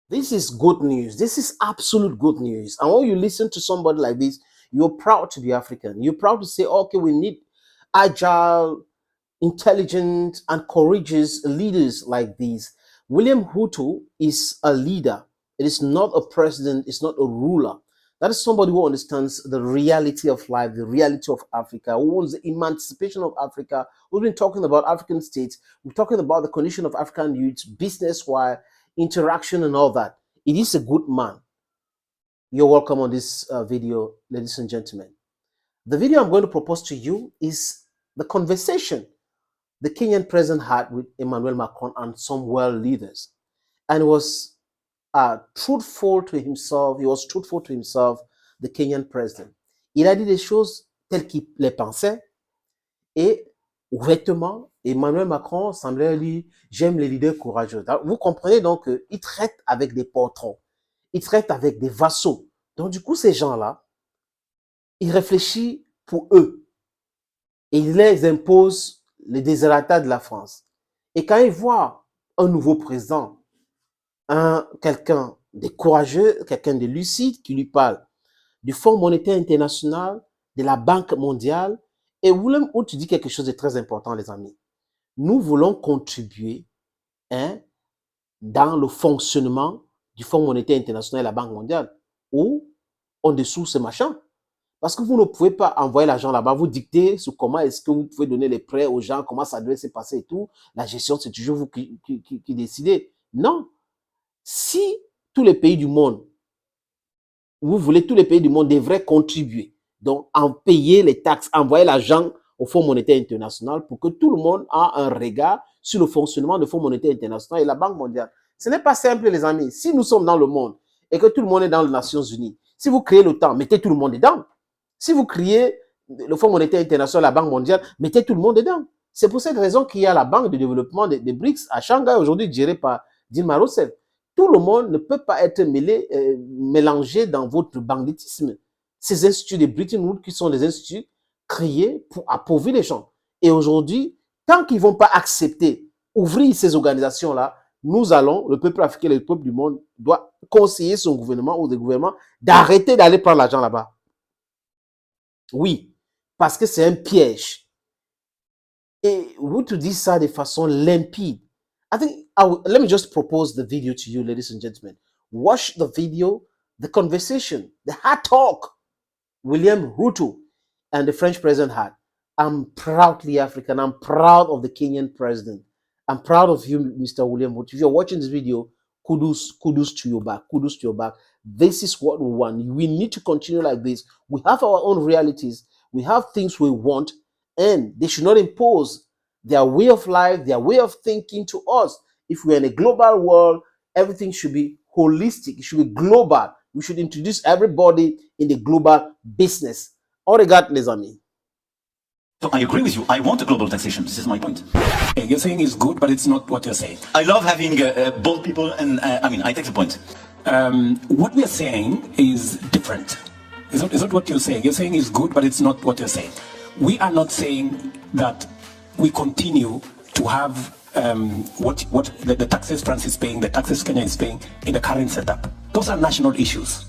This is good news. This is absolute good news. And when you listen to somebody like this, you're proud to be African. You're proud to say, okay, we need agile, intelligent, and courageous leaders like these. William Ruto is a leader. It is not a president, it's not a ruler. That is somebody who understands the reality of life, the reality of Africa, who wants the emancipation of Africa. We've been talking about African states. We're talking about the condition of African youth, business wise, interaction, and all that. It is a good man. You're welcome on this video, ladies and gentlemen. The video I'm going to propose to you is the conversation the Kenyan president had with Emmanuel Macron and some world leaders. And it was truthful to himself. He was truthful to himself, the Kenyan president. Il a dit des choses telles qu'il les pensait. Et ouvertement, Emmanuel Macron semblait dire, j'aime les leaders courageux. Vous comprenez donc qu'il traite avec des patrons. Il traite avec des vassaux. Donc du coup, ces gens-là, il réfléchit pour eux. Et il les impose les désirata de la France. Et quand il voit un nouveau président, quelqu'un de courageux, quelqu'un de lucide qui lui parle du Fonds monétaire international, de la Banque mondiale, et William Ruto dit quelque chose de très important, les amis. Nous voulons contribuer dans le fonctionnement du Fonds monétaire international et de la Banque mondiale, ou en dessous ce machin. Parce que vous ne pouvez pas envoyer l'argent là-bas, vous dicter sur comment est-ce que vous pouvez donner les prêts aux gens, comment ça doit se passer et tout. La gestion, c'est toujours vous qui décidez. Non. Si tous les pays du monde, vous voulez, tous les pays du monde devraient contribuer, donc en payer les taxes, envoyer l'argent au Fonds monétaire international pour que tout le monde ait un regard sur le fonctionnement du Fonds monétaire international et la Banque mondiale. Ce n'est pas simple, les amis. Si nous sommes dans le monde et que tout le monde est dans les Nations Unies, si vous créez l'OTAN, mettez tout le monde dedans. Si vous créez le Fonds monétaire international, la Banque mondiale, mettez tout le monde dedans. C'est pour cette raison qu'il y a la Banque de développement des BRICS à Shanghai, aujourd'hui gérée par Dilma Rousseff. Tout le monde ne peut pas être mélangé dans votre banditisme. Ces instituts de Bretton Woods qui sont des instituts créés pour appauvrir les gens. Et aujourd'hui, tant qu'ils ne vont pas accepter, ouvrir ces organisations-là, nous allons, le peuple africain, le peuple du monde, doit conseiller son gouvernement ou des gouvernements d'arrêter d'aller prendre l'argent là-bas. Oui, parce que c'est un piège. Et vous te dites ça de façon limpide. I think let me just propose the video to you, ladies and gentlemen. Watch the video, the conversation, the hard talk William Ruto and the French president had. I'm proudly African. I'm proud of the Kenyan president. I'm proud of you, Mr. William Ruto. If you're watching this video, kudos to your back. Kudos to your back. This is what we want. We need to continue like this. We have our own realities. We have things we want, and they should not impose their way of life, their way of thinking to us. If we're in a global world, everything should be holistic. It should be global. We should introduce everybody in the global business. Au regard, les amis. So I agree with you. I want a global taxation. This is my point. You're saying it's good, but it's not what you're saying. I love having bold people, and I take the point. What we are saying is different. It's not what you're saying. You're saying it's good, but it's not what you're saying. We are not saying that we continue to have what the taxes France is paying, the taxes Kenya is paying in the current setup. Those are national issues.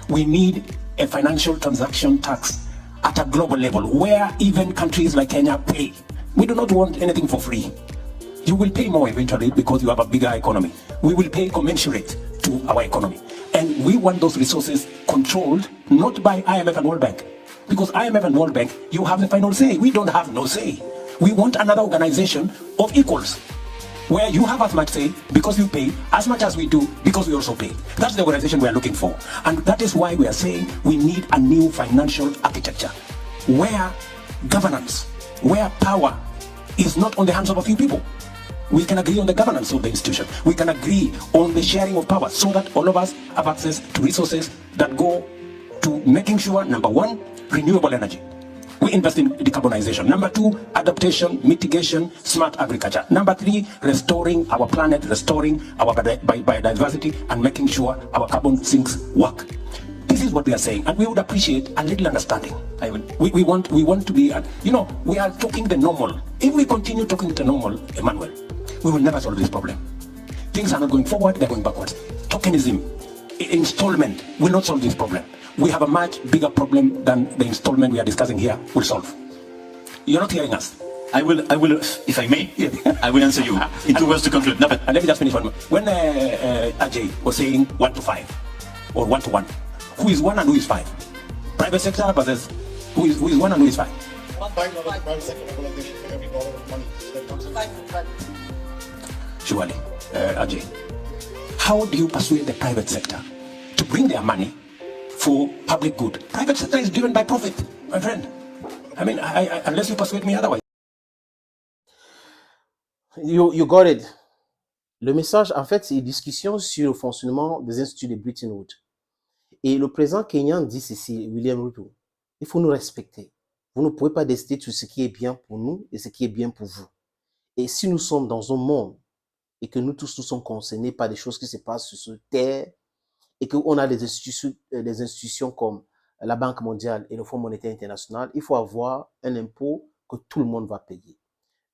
We need a financial transaction tax at a global level where even countries like Kenya pay. We do not want anything for free. You will pay more eventually because you have a bigger economy. We will pay commensurate to our economy. And we want those resources controlled not by IMF and World Bank. Because IMF and World Bank, you have the final say. We don't have no say. We want another organization of equals, where you have as much say because you pay as much as we do because we also pay. That's the organization we are looking for. And that is why we are saying we need a new financial architecture where governance, where power is not on the hands of a few people. We can agree on the governance of the institution. We can agree on the sharing of power so that all of us have access to resources that go to making sure, number one, renewable energy. We invest in decarbonization. Number two, adaptation, mitigation, smart agriculture. Number three, restoring our planet, restoring our biodiversity, and making sure our carbon sinks work. This is what we are saying, and we would appreciate a little understanding. We want to be, we are talking the normal. If we continue talking the normal, Emmanuel, we will never solve this problem. Things are not going forward, they're going backwards. Tokenism, installment will not solve this problem. We have a much bigger problem than the installment we are discussing here will solve. You're not hearing us. I will, if I may, I will answer you in 2 words to conclude. No, but And let me just finish one more. When Ajay was saying 1 to 5 or 1 to 1, who is 1 and who is 5? Private sector versus who is 1 and who is 5? Private sector mobilization for every dollar of money that comes in. Surely, Ajay, how do you persuade the private sector to bring their money for public good? Private sector is driven by profit, my friend. I mean, unless you persuade me otherwise. You got it. Le message, en fait, c'est une discussion sur le fonctionnement des instituts de Bretton Woods. Et le président kenyan dit ceci, William Ruto, il faut nous respecter. Vous ne pouvez pas décider de ce qui est bien pour nous et ce qui est bien pour vous. Et si nous sommes dans un monde et que nous tous nous sommes concernés par des choses qui se passent sur cette terre et qu'on a des institutions comme la Banque mondiale et le Fonds monétaire international, il faut avoir un impôt que tout le monde va payer.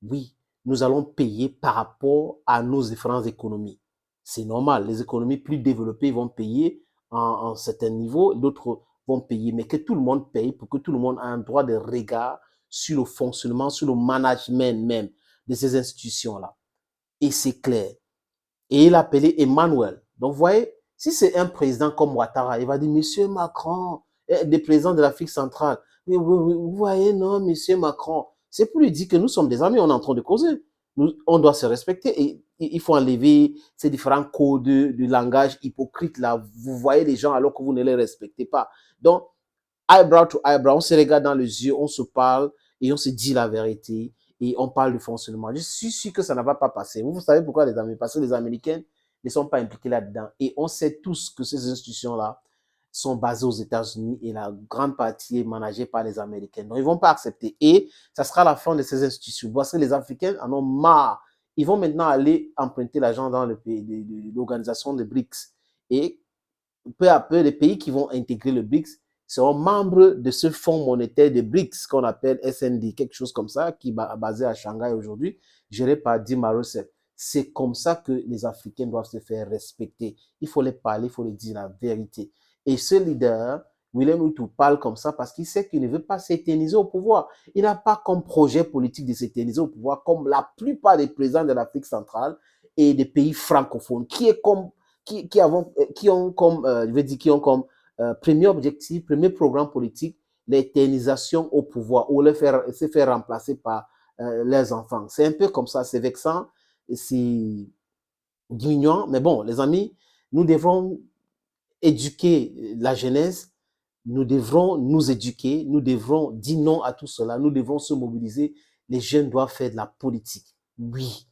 Oui, nous allons payer par rapport à nos différentes économies. C'est normal, les économies plus développées vont payer en certains niveaux, d'autres vont payer, mais que tout le monde paye pour que tout le monde ait un droit de regard sur le fonctionnement, sur le management même de ces institutions-là. Et c'est clair. Et il a appelé Emmanuel. Donc, vous voyez, si c'est un président comme Ouattara, il va dire, Monsieur Macron, des présidents de l'Afrique centrale, vous voyez, non, Monsieur Macron, c'est pour lui dire que nous sommes des amis, on est en train de causer. On doit se respecter et il faut enlever ces différents codes de langage hypocrite là. Vous voyez les gens alors que vous ne les respectez pas. Donc, eyebrow to eyebrow, on se regarde dans les yeux, on se parle et on se dit la vérité et on parle du fonctionnement. Je suis sûr que ça ne va pas passer. Vous savez pourquoi les Américains? Parce que les Américains ne sont pas impliqués là-dedans. Et on sait tous que ces institutions-là sont basées aux États-Unis et la grande partie est managée par les Américains. Donc, ils ne vont pas accepter. Et ça sera la fin de ces institutions. Parce que les Africains en ont marre. Ils vont maintenant aller emprunter l'argent dans l'organisation de BRICS. Et peu à peu, les pays qui vont intégrer le BRICS seront membres de ce fonds monétaire de BRICS qu'on appelle SND, quelque chose comme ça, qui est basé à Shanghai aujourd'hui, géré par Dilma Rousseff. C'est comme ça que les Africains doivent se faire respecter. Il faut les parler, il faut les dire la vérité. Et ce leader, William Ruto, parle comme ça parce qu'il sait qu'il ne veut pas s'éterniser au pouvoir. Il n'a pas comme projet politique de s'éterniser au pouvoir comme la plupart des présidents de l'Afrique centrale et des pays francophones qui ont comme premier objectif, premier programme politique, l'éternisation au pouvoir ou se faire remplacer par leurs enfants. C'est un peu comme ça, c'est vexant, c'est diminuant, mais bon, les amis, nous devrons éduquer la jeunesse, nous devrons nous éduquer, nous devrons dire non à tout cela, nous devrons se mobiliser. Les jeunes doivent faire de la politique. Oui,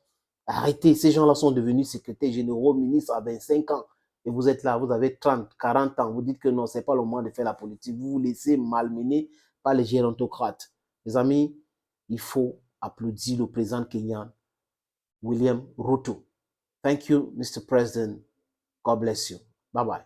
arrêtez, ces gens-là sont devenus secrétaires généraux, ministres à 25 ans. Et vous êtes là, vous avez 30, 40 ans, vous dites que non, ce n'est pas le moment de faire la politique. Vous vous laissez malmener par les gérontocrates. Les amis, il faut applaudir le président kenyan, William Ruto. Thank you, Mr. President. God bless you. Bye-bye.